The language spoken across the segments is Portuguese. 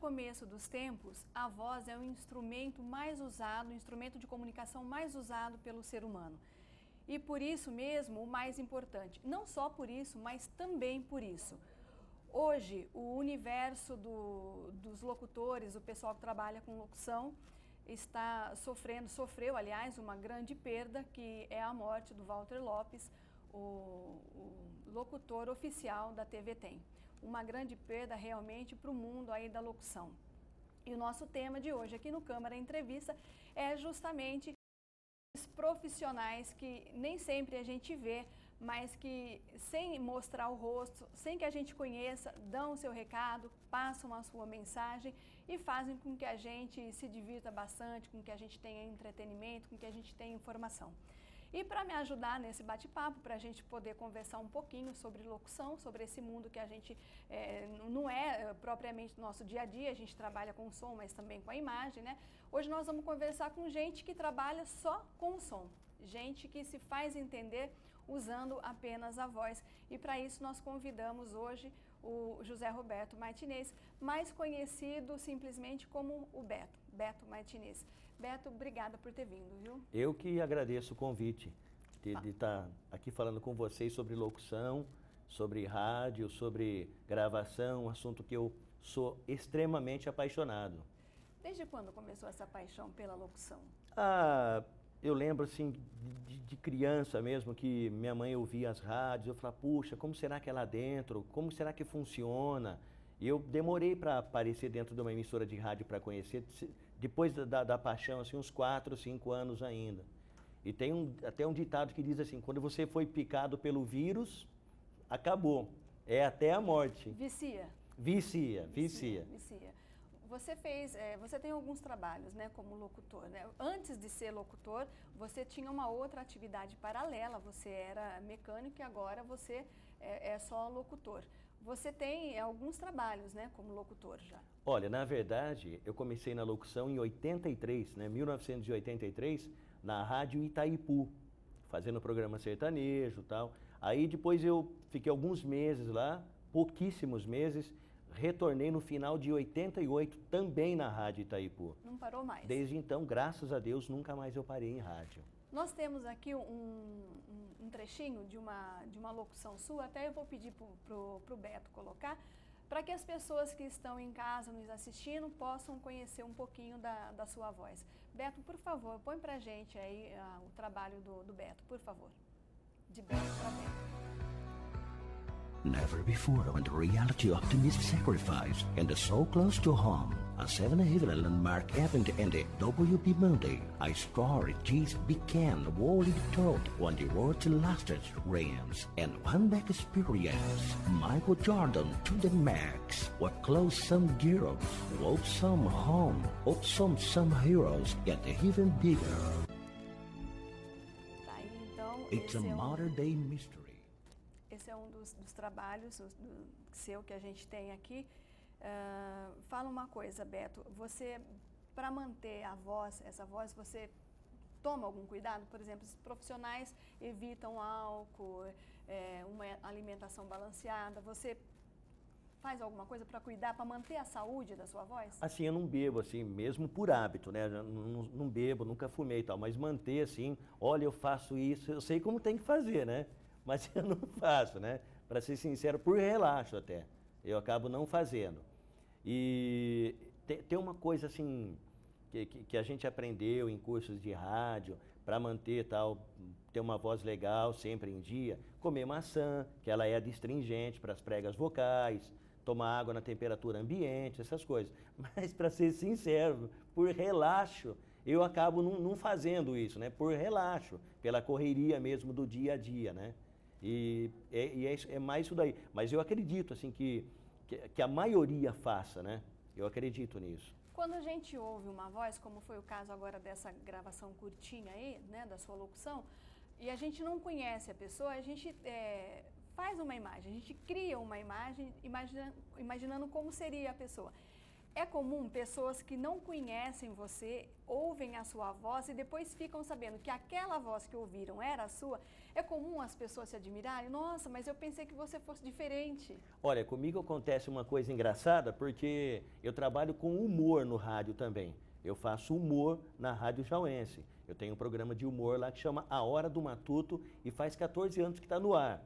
começo dos tempos, a voz é o instrumento mais usado, o instrumento de comunicação mais usado pelo ser humano. E por isso mesmo, o mais importante. Não só por isso, mas também por isso. Hoje, o universo dos locutores, o pessoal que trabalha com locução, sofreu, aliás, uma grande perda, que é a morte do Walter Lopes, o locutor oficial da TV Tem. Uma grande perda realmente para o mundo aí da locução. E o nosso tema de hoje aqui no Câmara Entrevista é justamente os profissionais que nem sempre a gente vê, mas que sem mostrar o rosto, sem que a gente conheça, dão o seu recado, passam a sua mensagem e fazem com que a gente se divirta bastante, com que a gente tenha entretenimento, com que a gente tenha informação. E para me ajudar nesse bate-papo, para a gente poder conversar um pouquinho sobre locução, sobre esse mundo que a gente não é propriamente nosso dia a dia, a gente trabalha com o som, mas também com a imagem, né? Hoje nós vamos conversar com gente que trabalha só com o som, gente que se faz entender usando apenas a voz. E para isso nós convidamos hoje o José Roberto Martinez, mais conhecido simplesmente como o Beto, Beto Martinez. Beto, obrigada por ter vindo, viu? Eu que agradeço o convite de estar aqui falando com vocês sobre locução, sobre rádio, sobre gravação, um assunto que eu sou extremamente apaixonado. Desde quando começou essa paixão pela locução? Eu lembro assim de criança mesmo, que minha mãe ouvia as rádios, eu falava, puxa, como será que é lá dentro? Como será que funciona? E eu demorei para aparecer dentro de uma emissora de rádio para conhecer, depois da paixão, assim, uns 4, 5 anos ainda. E tem até um ditado que diz assim, quando você foi picado pelo vírus, acabou, é até a morte. Vicia. Vicia. Você tem alguns trabalhos, né, como locutor, né? Antes de ser locutor, você tinha uma outra atividade paralela, você era mecânico e agora você é só locutor. Você tem alguns trabalhos, né, como locutor já. Olha, na verdade, eu comecei na locução em 83, né, 1983, na Rádio Itaipu, fazendo programa sertanejo e tal. Aí depois eu fiquei alguns meses lá, pouquíssimos meses, retornei no final de 88 também na Rádio Itaipu. Não parou mais? Desde então, graças a Deus, nunca mais eu parei em rádio. Nós temos aqui um trechinho de uma locução sua, até eu vou pedir pro Beto colocar, para que as pessoas que estão em casa nos assistindo possam conhecer um pouquinho da sua voz. Beto, por favor, põe pra gente aí o trabalho do Beto, por favor. De Beto para Beto. Never before when the reality optimist sacrifice and so close to home. A 7-year landmark event in the WB Monday, a story just began worldly told when the world's lasted reigns and one back experience. Michael Jordan to the max. What close some heroes, woke some home, up some heroes get even bigger. Tá aí, então, It's a modern day mystery. Esse é um dos trabalhos seu que a gente tem aqui. Fala uma coisa, Beto, você, para manter essa voz, você toma algum cuidado? Por exemplo, os profissionais evitam álcool, uma alimentação balanceada, você faz alguma coisa para cuidar, para manter a saúde da sua voz? Assim, eu não bebo, assim, mesmo por hábito, né? Não bebo, nunca fumei e tal, mas manter assim, olha, eu faço isso, eu sei como tem que fazer, né? Mas eu não faço, né? Para ser sincero, por relaxo até. Eu acabo não fazendo. E tem uma coisa assim que a gente aprendeu em cursos de rádio para manter tal, ter uma voz legal sempre em dia. Comer maçã, que ela é adstringente para as pregas vocais, tomar água na temperatura ambiente, essas coisas. Mas para ser sincero, por relaxo, eu acabo não fazendo isso, né? Por relaxo, pela correria mesmo do dia a dia, né? E é mais isso daí. Mas eu acredito assim que a maioria faça, né? Eu acredito nisso. Quando a gente ouve uma voz, como foi o caso agora dessa gravação curtinha aí, né, da sua locução, e a gente não conhece a pessoa, a gente faz uma imagem, a gente cria uma imagem imaginando como seria a pessoa. É comum pessoas que não conhecem você, ouvem a sua voz e depois ficam sabendo que aquela voz que ouviram era a sua. É comum as pessoas se admirarem? Nossa, mas eu pensei que você fosse diferente. Olha, comigo acontece uma coisa engraçada porque eu trabalho com humor no rádio também. Eu faço humor na Rádio Jauense. Eu tenho um programa de humor lá que chama A Hora do Matuto e faz 14 anos que está no ar.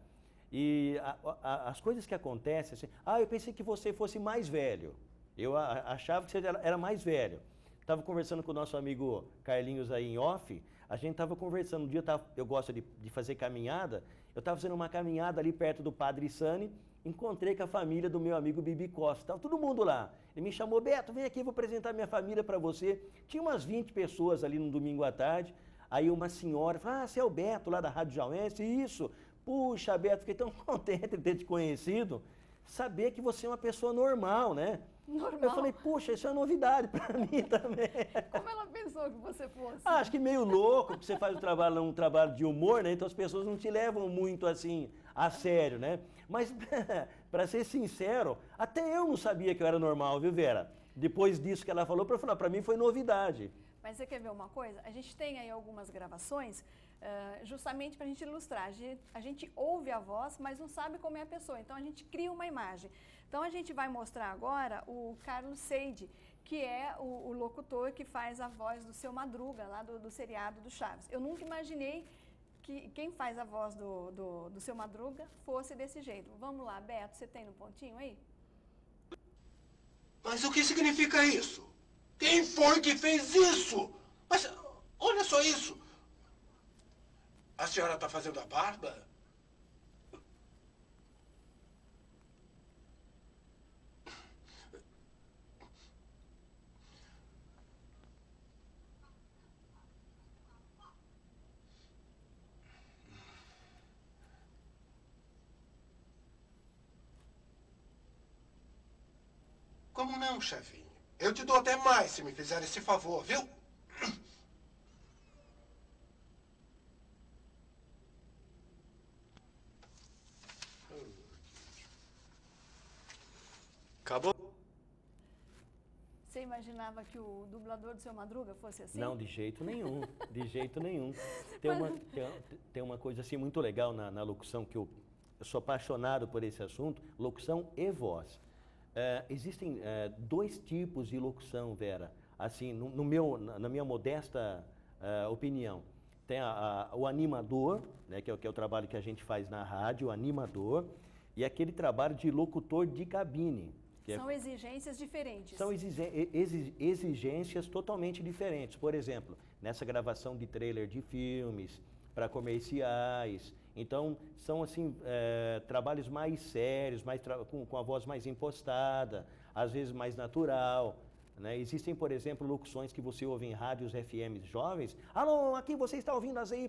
E as coisas que acontecem, assim, eu pensei que você fosse mais velho. Eu achava que você era mais velho. Estava conversando com o nosso amigo Carlinhos aí em off, a gente estava conversando, um dia eu gosto de fazer caminhada, eu estava fazendo uma caminhada ali perto do Padre Sani, encontrei com a família do meu amigo Bibi Costa, estava todo mundo lá. Ele me chamou, Beto, vem aqui, vou apresentar minha família para você. Tinha umas 20 pessoas ali no domingo à tarde, aí uma senhora falou, você é o Beto lá da Rádio Jauense? Isso. Puxa, Beto, fiquei tão contente de ter te conhecido, saber que você é uma pessoa normal, né? Normal. Eu falei, puxa, isso é novidade para mim também. Como ela pensou que você fosse? Acho que meio louco, porque você faz um trabalho de humor, né? Então as pessoas não te levam muito assim a sério, né? Mas, para ser sincero, até eu não sabia que eu era normal, viu, Vera? Depois disso que ela falou, para mim foi novidade. Mas você quer ver uma coisa? A gente tem aí algumas gravações, justamente para a gente ilustrar. A gente ouve a voz, mas não sabe como é a pessoa. Então, a gente cria uma imagem. Então, a gente vai mostrar agora o Carlos Seide, que é o locutor que faz a voz do Seu Madruga, lá do seriado do Chaves. Eu nunca imaginei que quem faz a voz do Seu Madruga fosse desse jeito. Vamos lá, Beto, você tem no pontinho aí? Mas o que significa isso? Quem foi que fez isso? Mas olha só isso. A senhora está fazendo a barba? Como não, chefinho? Eu te dou até mais se me fizer esse favor, viu? Acabou? Você imaginava que o dublador do Seu Madruga fosse assim? Não, de jeito nenhum, de jeito nenhum. Tem uma coisa assim muito legal na locução, que eu sou apaixonado por esse assunto, locução e voz. Existem dois tipos de locução, Vera, assim, na minha modesta opinião. Tem o animador, né, que é o trabalho que a gente faz na rádio, o animador, e aquele trabalho de locutor de cabine. São exigências diferentes. São exigências totalmente diferentes. Por exemplo, nessa gravação de trailer de filmes, para comerciais. Então, são assim, trabalhos mais sérios, com a voz mais impostada, às vezes mais natural. Né? Existem, por exemplo, locuções que você ouve em rádios FM jovens. Alô, aqui você está ouvindo as ZY.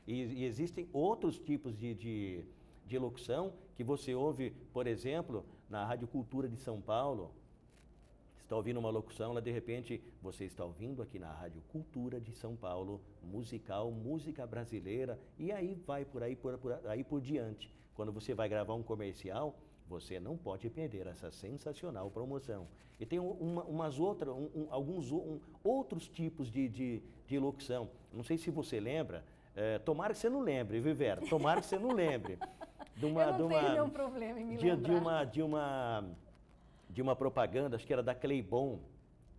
E existem outros tipos de locução que você ouve, por exemplo, na Rádio Cultura de São Paulo. Você está ouvindo uma locução, lá de repente você está ouvindo aqui na Rádio Cultura de São Paulo, musical, música brasileira, e aí vai por aí por diante. Quando você vai gravar um comercial, você não pode perder essa sensacional promoção. E tem alguns outros tipos de locução. Não sei se você lembra, tomara que você não lembre, viu, Vera? Tomara que você não lembre. Eu não tenho nenhum problema em me lembrar. De uma propaganda, acho que era da Cleibon,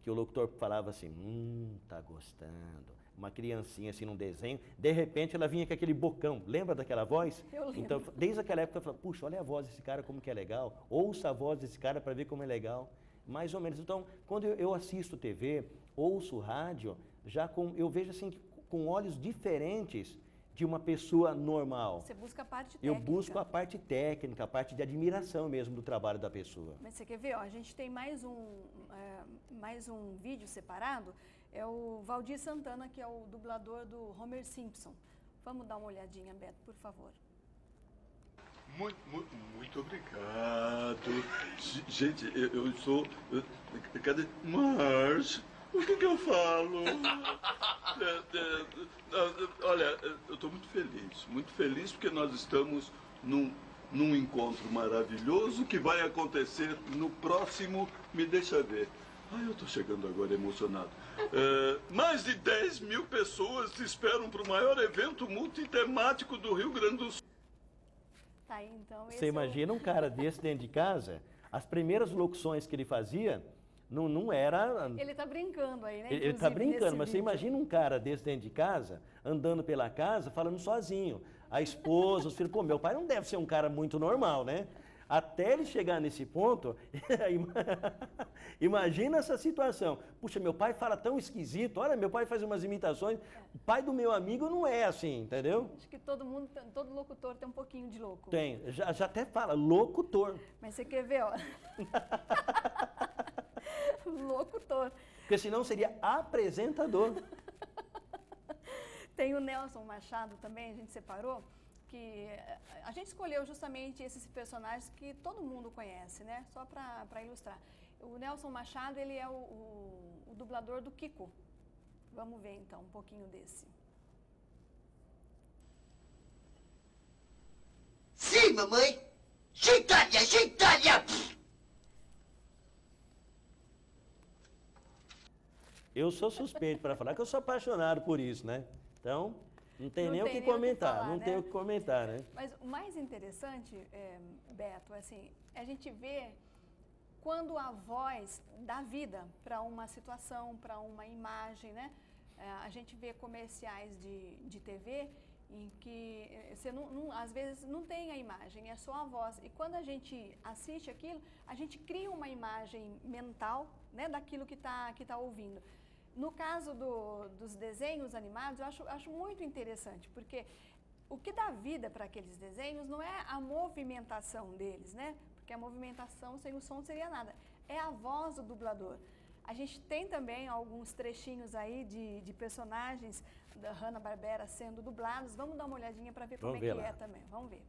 que o locutor falava assim, tá gostando. Uma criancinha assim num desenho, de repente ela vinha com aquele bocão, lembra daquela voz? Eu lembro. Então, desde aquela época eu falava, puxa, olha a voz desse cara como que é legal, ouça a voz desse cara para ver como é legal, mais ou menos. Então, quando eu assisto TV, ouço rádio, eu vejo assim, com olhos diferentes de uma pessoa normal. Você busca a parte técnica. Eu busco a parte técnica, a parte de admiração mesmo do trabalho da pessoa. Mas você quer ver, ó, a gente tem mais um vídeo separado, é o Valdir Santana, que é o dublador do Homer Simpson. Vamos dar uma olhadinha, Beto, por favor. Muito obrigado. Gente, eu sou... Cadê? Marge, o que eu falo? Olha, eu estou muito feliz porque nós estamos num num encontro maravilhoso que vai acontecer no próximo... Me deixa ver. Ai, eu tô chegando agora emocionado. Mais de 10 mil pessoas te esperam para o maior evento multitemático do Rio Grande do Sul. Tá aí, então, Você imagina um cara desse dentro de casa, as primeiras locuções que ele fazia, não era... Ele está brincando aí, né? Ele está brincando, mas você imagina um cara desse dentro de casa, andando pela casa, falando sozinho. A esposa, os filhos, pô, meu pai não deve ser um cara muito normal, né? Até ele chegar nesse ponto, imagina essa situação. Puxa, meu pai fala tão esquisito, olha, meu pai faz umas imitações, o pai do meu amigo não é assim, entendeu? Acho que todo locutor tem um pouquinho de louco. Tem, já até fala, locutor. Mas você quer ver, ó. Locutor. Porque senão seria apresentador. Tem o Nelson Machado também, a gente separou, que a gente escolheu justamente esses personagens que todo mundo conhece, né? Só para ilustrar. O Nelson Machado, ele é o dublador do Kiko. Vamos ver então um pouquinho desse. Sim, mamãe! Gentalha, gentalha! Eu sou suspeito para falar que eu sou apaixonado por isso, né? Então, não tem nem o que comentar, comentar, não tem o que comentar, né? Mas o mais interessante, Beto, assim, é a gente ver quando a voz dá vida para uma situação, para uma imagem, né? A gente vê comerciais de TV em que você às vezes não tem a imagem, é só a voz. E quando a gente assiste aquilo, a gente cria uma imagem mental, né, daquilo que tá ouvindo. No caso dos desenhos animados, eu acho muito interessante, porque o que dá vida para aqueles desenhos não é a movimentação deles, né? Porque a movimentação sem o som seria nada. É a voz do dublador. A gente tem também alguns trechinhos aí de personagens da Hanna-Barbera sendo dublados. Vamos dar uma olhadinha para ver como é que é também. Vamos ver.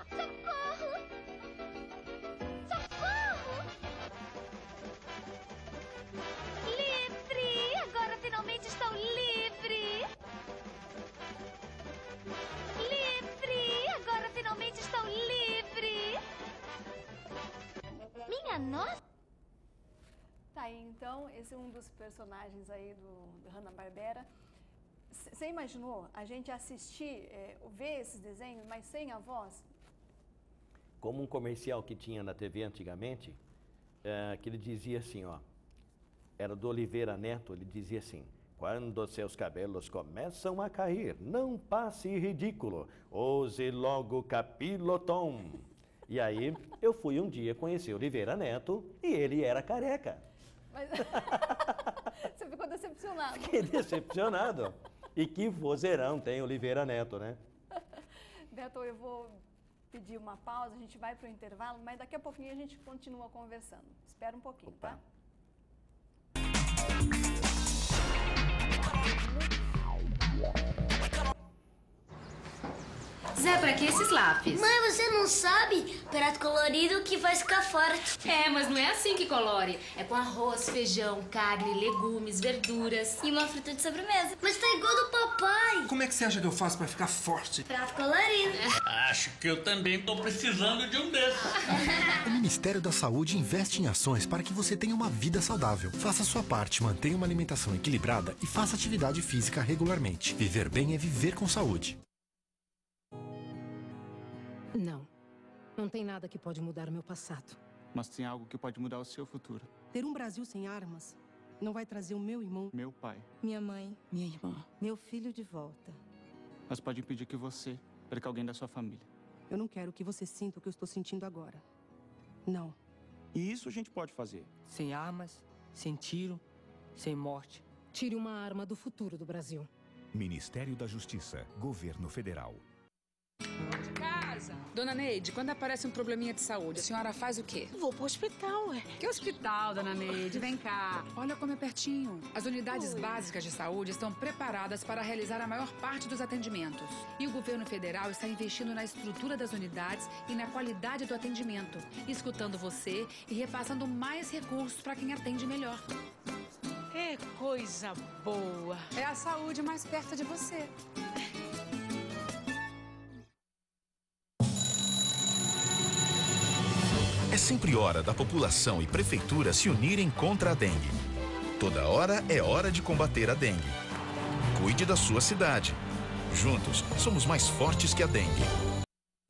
Socorro! Socorro! Livre! Agora finalmente estou livre! Livre! Agora finalmente estou livre! Minha nossa! Tá aí, então, esse é um dos personagens aí do Hanna-Barbera. Você imaginou a gente assistir, ver esses desenhos, mas sem a voz? Como um comercial que tinha na TV antigamente, que ele dizia assim, ó, era do Oliveira Neto, ele dizia assim: quando seus cabelos começam a cair, não passe ridículo, use logo capilotom. E aí, eu fui um dia conhecer Oliveira Neto e ele era careca. Mas... Você ficou decepcionado. Fiquei decepcionado. E que vozeirão tem Oliveira Neto, né? Beto, eu vou pedir uma pausa, a gente vai para o intervalo, mas daqui a pouquinho a gente continua conversando. Espera um pouquinho, tá? Zé, pra que esses lápis? Mãe, você não sabe? Prato colorido que vai ficar fora. É, mas não é assim que colore. É com arroz, feijão, carne, legumes, verduras. E uma fruta de sobremesa. Mas tá igual do papai. Como é que você acha que eu faço pra ficar forte? Prato colorido. Acho que eu também tô precisando de um desses. O Ministério da Saúde investe em ações para que você tenha uma vida saudável. Faça a sua parte, mantenha uma alimentação equilibrada e faça atividade física regularmente. Viver bem é viver com saúde. Não. Não tem nada que pode mudar o meu passado. Mas tem algo que pode mudar o seu futuro. Ter um Brasil sem armas não vai trazer o meu irmão, meu pai, minha mãe, minha irmã, meu filho de volta. Mas pode impedir que você perca alguém da sua família. Eu não quero que você sinta o que eu estou sentindo agora. Não. E isso a gente pode fazer. Sem armas, sem tiro, sem morte. Tire uma arma do futuro do Brasil. Ministério da Justiça, Governo Federal. Dona Neide, quando aparece um probleminha de saúde, a senhora faz o quê? Vou pro hospital, ué. Que hospital, dona Neide? Vem cá. Olha como é pertinho. As unidades básicas de saúde estão preparadas para realizar a maior parte dos atendimentos. E o governo federal está investindo na estrutura das unidades e na qualidade do atendimento, escutando você e repassando mais recursos para quem atende melhor. É coisa boa. É a saúde mais perto de você. sempre hora da população e prefeitura se unirem contra a dengue. Toda hora é hora de combater a dengue. Cuide da sua cidade. Juntos, somos mais fortes que a dengue.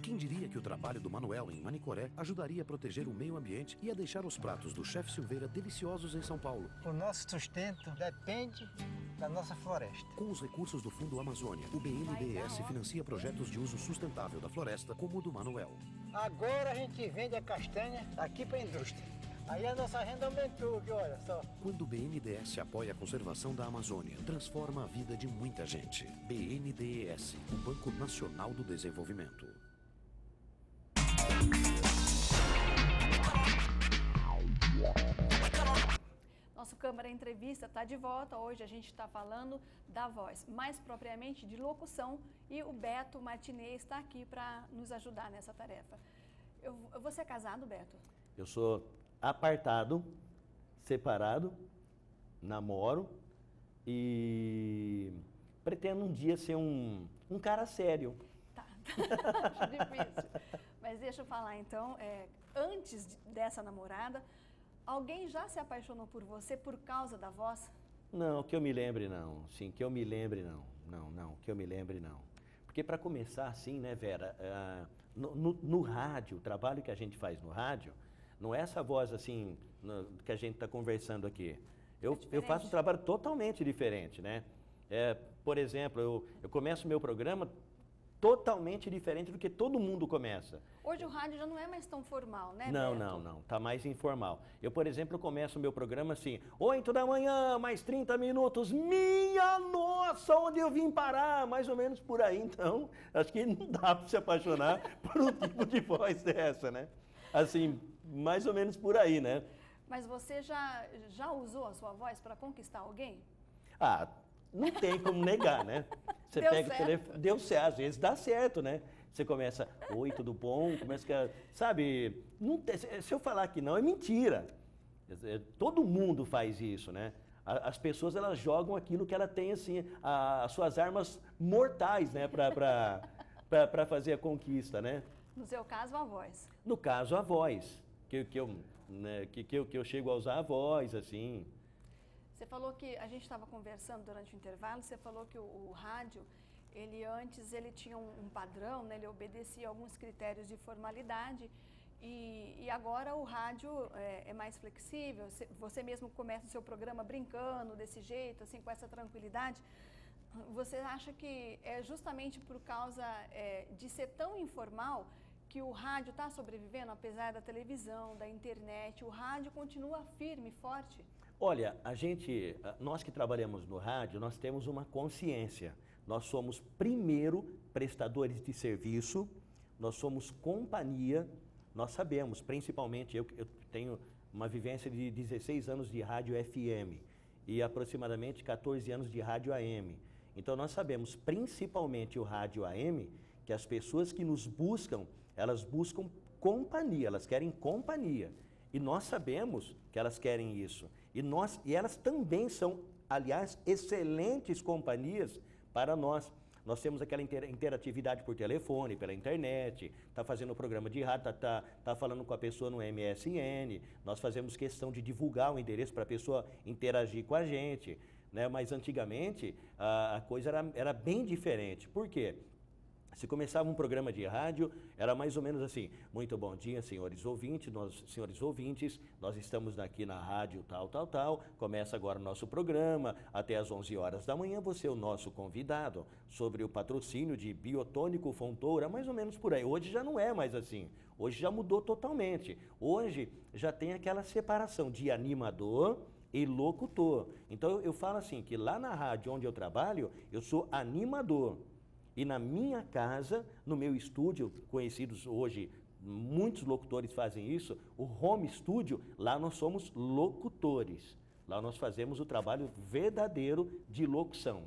Quem diria que o trabalho do Manuel em Manicoré ajudaria a proteger o meio ambiente e a deixar os pratos do chefe Silveira deliciosos em São Paulo? O nosso sustento depende da nossa floresta. Com os recursos do Fundo Amazônia, o BNDES financia projetos de uso sustentável da floresta, como o do Manuel. Agora a gente vende a castanha aqui para a indústria. Aí a nossa renda aumentou, que olha só. Quando o BNDES apoia a conservação da Amazônia, transforma a vida de muita gente. BNDES, o Banco Nacional do Desenvolvimento. Nosso Câmara Entrevista está de volta. Hoje a gente está falando da voz, mais propriamente de locução, e o Beto Martinez está aqui para nos ajudar nessa tarefa. Você é casado, Beto? Eu sou apartado, separado, namoro e pretendo um dia ser um cara sério. Tá, acho difícil. Mas deixa eu falar então, antes dessa namorada, alguém já se apaixonou por você por causa da voz? Não, que eu me lembre não. Sim, que eu me lembre não. Não, que eu me lembre não. Porque para começar assim, né, Vera, no rádio, o trabalho que a gente faz no rádio, não é essa voz assim que a gente está conversando aqui. Eu faço um trabalho totalmente diferente, né? Por exemplo, eu começo o meu programa totalmente diferente do que todo mundo começa. Hoje o rádio já não é mais tão formal, né, Não, Beto? não, tá mais informal. Eu, por exemplo, começo o meu programa assim, 8 da manhã, mais 30 minutos, minha nossa, onde eu vim parar? Mais ou menos por aí, então, acho que não dá para se apaixonar por um tipo de voz dessa, né? Assim, mais ou menos por aí, né? Mas você já usou a sua voz para conquistar alguém? Ah, não tem como negar, né? Você Deu pega certo. o telefone, deu certo, às vezes dá certo, né? Você começa, oi, tudo bom? Começa a, sabe, se eu falar que não, é mentira. Todo mundo faz isso, né? As pessoas, elas jogam aquilo que ela tem, assim, as suas armas mortais, né? Para fazer a conquista, né? No seu caso, a voz. No caso, a voz. Que eu chego a usar a voz, assim. Você falou que, a gente estava conversando durante o intervalo, você falou que o rádio, antes ele tinha um padrão, né, ele obedecia a alguns critérios de formalidade, e agora o rádio é mais flexível, você mesmo começa o seu programa brincando desse jeito, assim, com essa tranquilidade. Você acha que é justamente por causa de ser tão informal que o rádio está sobrevivendo, apesar da televisão, da internet, o rádio continua firme e forte? Olha, nós que trabalhamos no rádio, nós temos uma consciência. Nós somos, primeiro, prestadores de serviço, nós somos companhia, nós sabemos, principalmente, eu tenho uma vivência de 16 anos de rádio FM e aproximadamente 14 anos de rádio AM. Então, nós sabemos, principalmente o rádio AM, que as pessoas que nos buscam, elas buscam companhia, elas querem companhia. E nós sabemos que elas querem isso. E elas também são, aliás, excelentes companhias para nós. Nós temos aquela interatividade por telefone, pela internet, está fazendo o programa de rádio, tá falando com a pessoa no MSN, nós fazemos questão de divulgar o endereço para a pessoa interagir com a gente, né? Mas antigamente a coisa era bem diferente. Por quê? Se começava um programa de rádio, era mais ou menos assim, muito bom dia, senhores ouvintes, nós estamos aqui na rádio tal, começa agora o nosso programa, até às 11 horas da manhã, você é o nosso convidado, sobre o patrocínio de Biotônico Fontoura, mais ou menos por aí. Hoje já não é mais assim, hoje já mudou totalmente, hoje já tem aquela separação de animador e locutor. Então eu falo assim, que lá na rádio onde eu trabalho, eu sou animador. E na minha casa, no meu estúdio, conhecidos hoje, muitos locutores fazem isso, o home studio, lá nós somos locutores. Lá nós fazemos o trabalho verdadeiro de locução.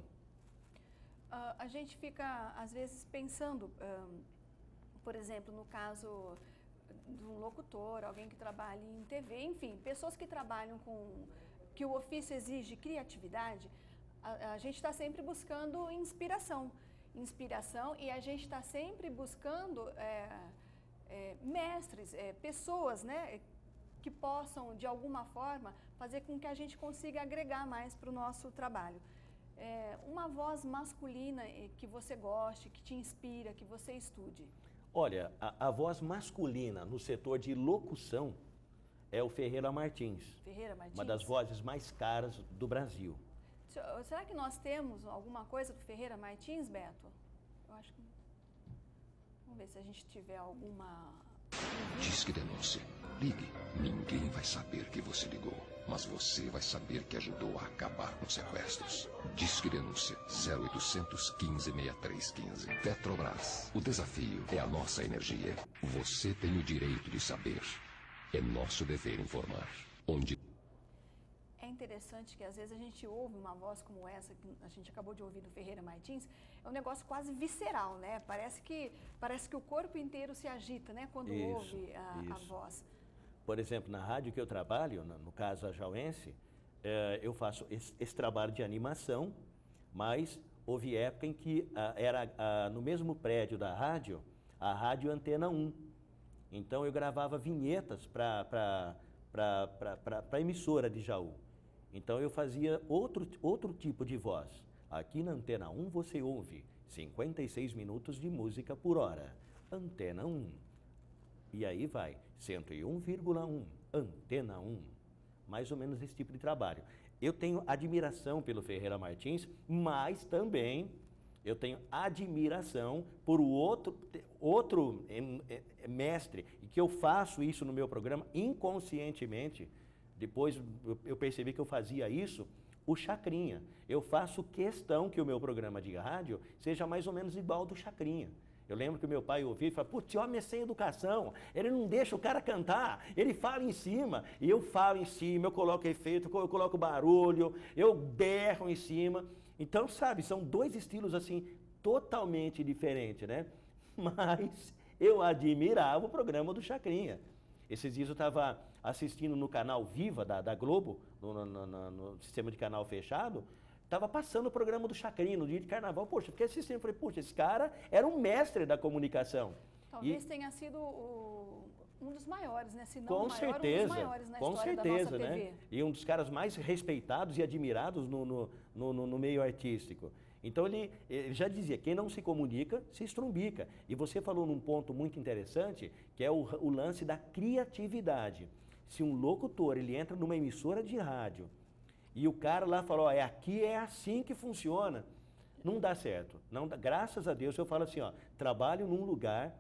A gente fica, às vezes, pensando, por exemplo, no caso de um locutor, alguém que trabalha em TV, enfim, pessoas que trabalham que o ofício exige criatividade, a gente está sempre buscando inspiração, e a gente está sempre buscando mestres, pessoas, né, que possam, de alguma forma, fazer com que a gente consiga agregar mais para o nosso trabalho. Uma voz masculina que você goste, que te inspira, que você estude. Olha, a voz masculina no setor de locução é o Ferreira Martins. Ferreira Martins? Uma das vozes mais caras do Brasil. Será que nós temos alguma coisa do Ferreira Martins, Beto? Eu acho que... Vamos ver se a gente tiver alguma... Disque denúncia. Ligue. Ninguém vai saber que você ligou, mas você vai saber que ajudou a acabar com sequestros. Disque denúncia 0800 15 6315. Petrobras. O desafio é a nossa energia. Você tem o direito de saber. É nosso dever informar. Onde... É interessante que às vezes a gente ouve uma voz como essa, que a gente acabou de ouvir do Ferreira Martins, é um negócio quase visceral, né? Parece que o corpo inteiro se agita, né? Quando ouve a voz. Por exemplo, na rádio que eu trabalho, no caso a Jauense, eu faço esse trabalho de animação, mas houve época em que era no mesmo prédio da rádio, a Rádio Antena 1. Então eu gravava vinhetas para a emissora de Jaú. Então eu fazia outro tipo de voz. Aqui na Antena 1 você ouve 56 minutos de música por hora. Antena 1. E aí vai, 101,1, Antena 1. Mais ou menos esse tipo de trabalho. Eu tenho admiração pelo Ferreira Martins, mas também eu tenho admiração por outro mestre, e que eu faço isso no meu programa inconscientemente. Depois eu percebi que eu fazia isso, o Chacrinha. Eu faço questão que o meu programa de rádio seja mais ou menos igual ao do Chacrinha. Eu lembro que o meu pai ouvia e falava, putz, esse homem é sem educação, ele não deixa o cara cantar, ele fala em cima, e eu falo em cima, eu coloco efeito, eu coloco barulho, eu berro em cima. Então, sabe, são dois estilos assim, totalmente diferentes, né? Mas eu admirava o programa do Chacrinha. Esses dias eu estava assistindo no canal Viva da Globo, no sistema de canal fechado, estava passando o programa do Chacrinha no dia de carnaval. Poxa, fiquei assistindo, falei, poxa, esse cara era um mestre da comunicação. Talvez tenha sido um dos maiores, né? Se não com o maior, certeza, um dos maiores na com história certeza, da nossa né? TV. E um dos caras mais respeitados e admirados no meio artístico. Então ele já dizia, quem não se comunica, se estrumbica. E você falou num ponto muito interessante, que é o lance da criatividade. Se um locutor ele entra numa emissora de rádio e o cara lá falou, aqui é assim que funciona, não dá certo. Não dá, graças a Deus eu falo assim, trabalho num lugar,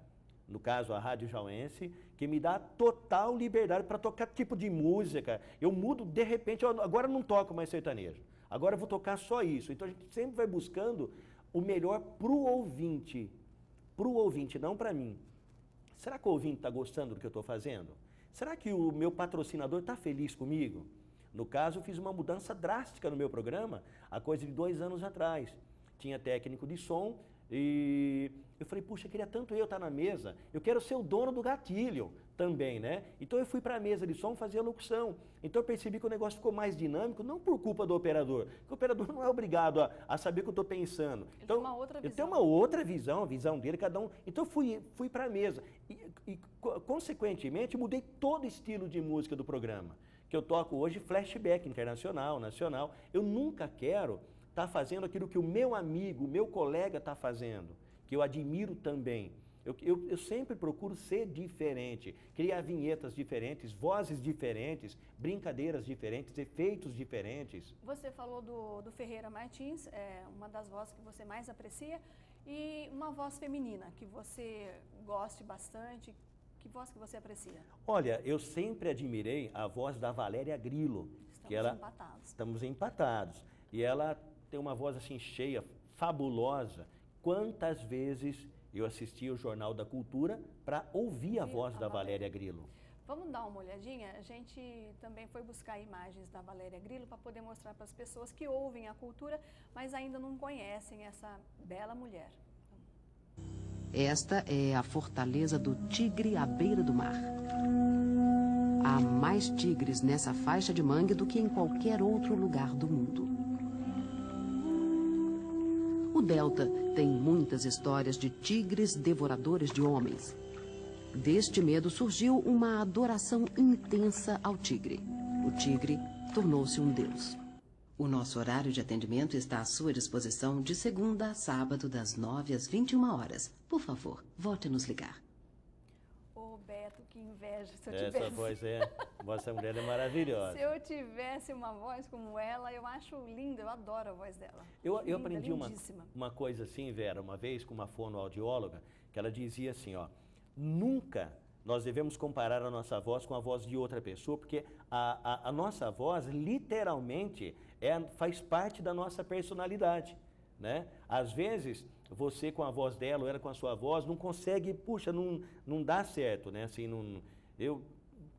no caso a Rádio Jauense, que me dá total liberdade para tocar tipo de música. Eu mudo, de repente, agora eu não toco mais sertanejo. Agora eu vou tocar só isso. Então a gente sempre vai buscando o melhor pro ouvinte, não para mim. Será que o ouvinte está gostando do que eu estou fazendo? Será que o meu patrocinador está feliz comigo? No caso, eu fiz uma mudança drástica no meu programa há coisa de 2 anos atrás. Tinha técnico de som e eu falei, puxa, queria tanto eu estar na mesa, eu quero ser o dono do gatilho também, né? Então eu fui para a mesa de som fazer a locução. Então eu percebi que o negócio ficou mais dinâmico, não por culpa do operador, porque o operador não é obrigado a saber o que eu estou pensando. Então, tem uma outra visão. Eu tenho uma outra visão, a visão dele, cada um. Então eu fui para a mesa e, consequentemente, mudei todo o estilo de música do programa. Que eu toco hoje flashback internacional, nacional. Eu nunca quero estar fazendo aquilo que o meu amigo, o meu colega está fazendo, que eu admiro também. Eu sempre procuro ser diferente, criar vinhetas diferentes, vozes diferentes, brincadeiras diferentes, efeitos diferentes. Você falou do Ferreira Martins, uma das vozes que você mais aprecia, e uma voz feminina que você goste bastante. Que voz que você aprecia? Olha, eu sempre admirei a voz da Valéria Grilo. Empatados. Estamos empatados. E ela tem uma voz assim cheia, fabulosa. Quantas vezes eu assisti o Jornal da Cultura para ouvir a voz da Valéria Grilo? Vamos dar uma olhadinha? A gente também foi buscar imagens da Valéria Grilo para poder mostrar para as pessoas que ouvem a cultura, mas ainda não conhecem essa bela mulher. Esta é a fortaleza do Tigre à beira do mar. Há mais tigres nessa faixa de mangue do que em qualquer outro lugar do mundo. O delta tem muitas histórias de tigres devoradores de homens. Deste medo surgiu uma adoração intensa ao tigre. O tigre tornou-se um deus. O nosso horário de atendimento está à sua disposição de segunda a sábado, das 9 às 21 horas. Por favor, volte a nos ligar. Ô, Beto, que inveja. Se eu Essa tivesse... voz dessa mulher é maravilhosa. Se eu tivesse uma voz como ela, eu acho linda, eu adoro a voz dela. Eu Linda, aprendi lindíssima. uma coisa assim, Vera, uma vez com uma fonoaudióloga, que ela dizia assim, ó, nunca nós devemos comparar a nossa voz com a voz de outra pessoa, porque a nossa voz, literalmente, faz parte da nossa personalidade, né? Às vezes, você com a voz dela ou ela com a sua voz, não consegue, puxa, não dá certo, né? Assim, eu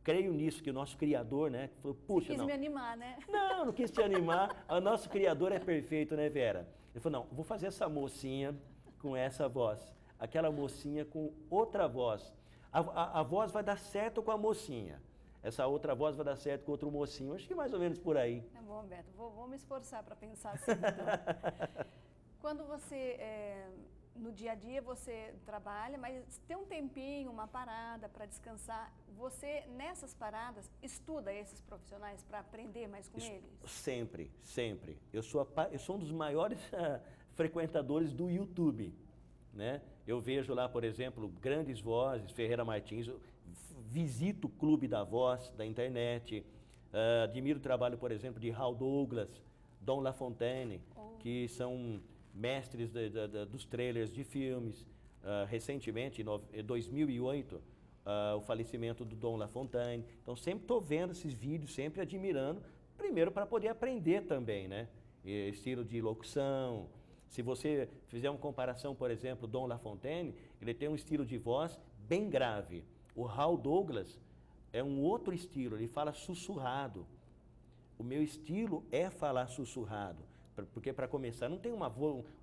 creio nisso, que o nosso Criador, né? Falou, puxa, Você quis me animar, né? Não quis te animar. O nosso Criador é perfeito, né, Vera? Ele falou, não, vou fazer essa mocinha com essa voz, aquela mocinha com outra voz. A voz vai dar certo com a mocinha. Essa outra voz vai dar certo com outro mocinho. Acho que mais ou menos por aí. Tá bom, Beto. Vou me esforçar para pensar assim, então. Quando você, no dia a dia, você trabalha, mas tem um tempinho, uma parada para descansar. Você, nessas paradas, estuda esses profissionais para aprender mais com eles? Sempre, sempre. Eu sou um dos maiores frequentadores do YouTube, né? Eu vejo lá, por exemplo, grandes vozes, Ferreira Martins, visito o Clube da Voz da internet, admiro o trabalho, por exemplo, de Hal Douglas, Dom LaFontaine, que são mestres dos trailers de filmes. Recentemente, em 2008, o falecimento do Dom LaFontaine. Então, sempre estou vendo esses vídeos, sempre admirando, primeiro para poder aprender também, né? Estilo de locução. Se você fizer uma comparação, por exemplo, Dom LaFontaine, ele tem um estilo de voz bem grave. O Hal Douglas é um outro estilo, ele fala sussurrado. O meu estilo é falar sussurrado, porque para começar não tem um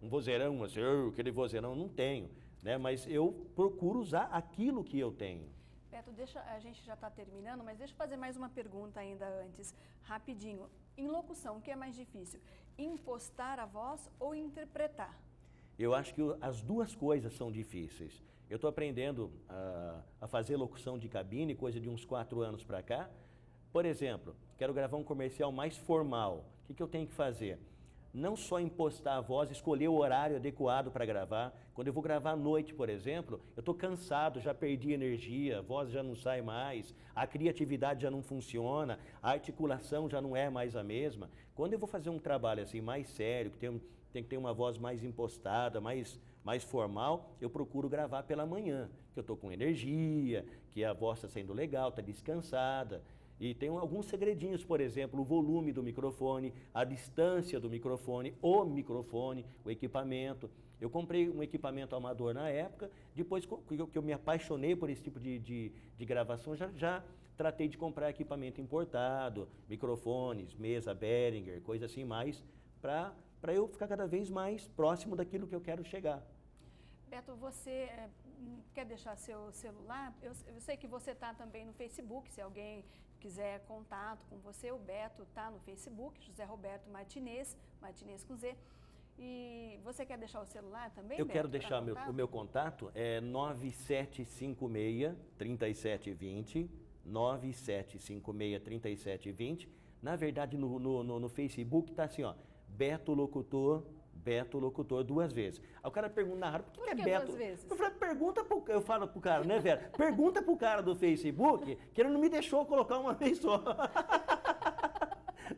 vozeirão, assim, aquele vozeirão, não tenho, né? Mas eu procuro usar aquilo que eu tenho. Beto, a gente já está terminando, mas deixa eu fazer mais uma pergunta ainda antes, rapidinho. Em locução, o que é mais difícil? Impostar a voz ou interpretar? Eu acho que as duas coisas são difíceis. Eu estou aprendendo a fazer locução de cabine, coisa de uns 4 anos para cá. Por exemplo, quero gravar um comercial mais formal. O que eu tenho que fazer? Não só impostar a voz, escolher o horário adequado para gravar. Quando eu vou gravar à noite, por exemplo, eu estou cansado, já perdi energia, a voz já não sai mais, a criatividade já não funciona, a articulação já não é mais a mesma. Quando eu vou fazer um trabalho assim mais sério, que tem que ter uma voz mais impostada, mais formal, eu procuro gravar pela manhã, que eu estou com energia, que a voz está sendo legal, está descansada. E tem alguns segredinhos, por exemplo, o volume do microfone, a distância do microfone, o equipamento. Eu comprei um equipamento amador na época, depois que eu me apaixonei por esse tipo de gravação, já tratei de comprar equipamento importado, microfones, mesa Behringer, coisa assim mais, para eu ficar cada vez mais próximo daquilo que eu quero chegar. Beto, você quer deixar seu celular? Eu sei que você está também no Facebook, se alguém quiser contato com você, o Beto está no Facebook, José Roberto Martinez, Martinez com Z. E você quer deixar o celular também, Eu Beto, quero deixar o meu contato, é 9756-3720, 9756-3720. Na verdade, no Facebook está assim, ó, Beto Locutor 2 vezes. Aí o cara pergunta na rádio, por que é Beto? 2 vezes? Eu falo pro cara, né, Vera? Pergunta pro cara do Facebook, que ele não me deixou colocar uma vez só.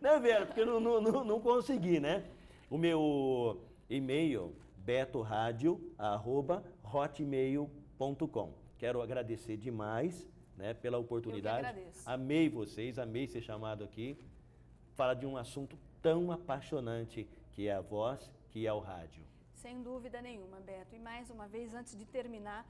Né, Vera? Porque eu não consegui, né? O meu e-mail, betoradio@hotmail.com. Quero agradecer demais, né, pela oportunidade. Eu que agradeço. Amei vocês, amei ser chamado aqui. Falar de um assunto tão apaixonante que é a voz, que é o rádio. Sem dúvida nenhuma, Beto. E mais uma vez, antes de terminar,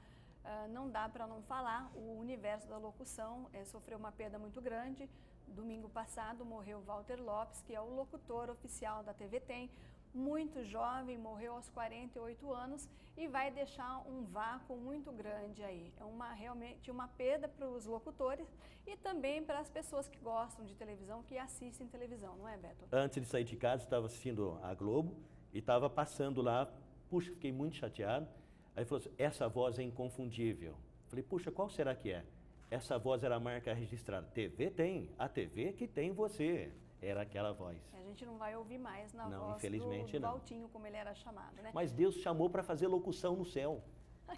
não dá para não falar, o universo da locução sofreu uma perda muito grande. Domingo passado morreu Walter Lopes, que é o locutor oficial da TV Tem, muito jovem, morreu aos 48 anos e vai deixar um vácuo muito grande aí. É realmente uma perda para os locutores e também para as pessoas que gostam de televisão, que assistem televisão, não é, Beto? Antes de sair de casa, estava assistindo a Globo e estava passando lá, puxa, fiquei muito chateado. Aí falou assim, essa voz é inconfundível. Falei, puxa, qual será que é? Essa voz era a marca registrada. TV tem, a TV que tem você. Era aquela voz. A gente não vai ouvir mais na voz infelizmente do não. Valtinho, como ele era chamado, né? Mas Deus chamou para fazer locução no céu.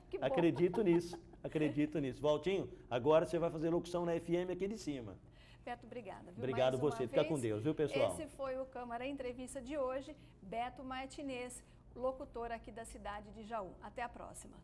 Que bom. Acredito nisso, acredito nisso. Valtinho, agora você vai fazer locução na FM aqui de cima. Beto, obrigada. Viu? Obrigado você, fica com Deus, viu, pessoal? Esse foi o Câmara Entrevista de hoje. Beto Martinez, locutor aqui da cidade de Jaú. Até a próxima.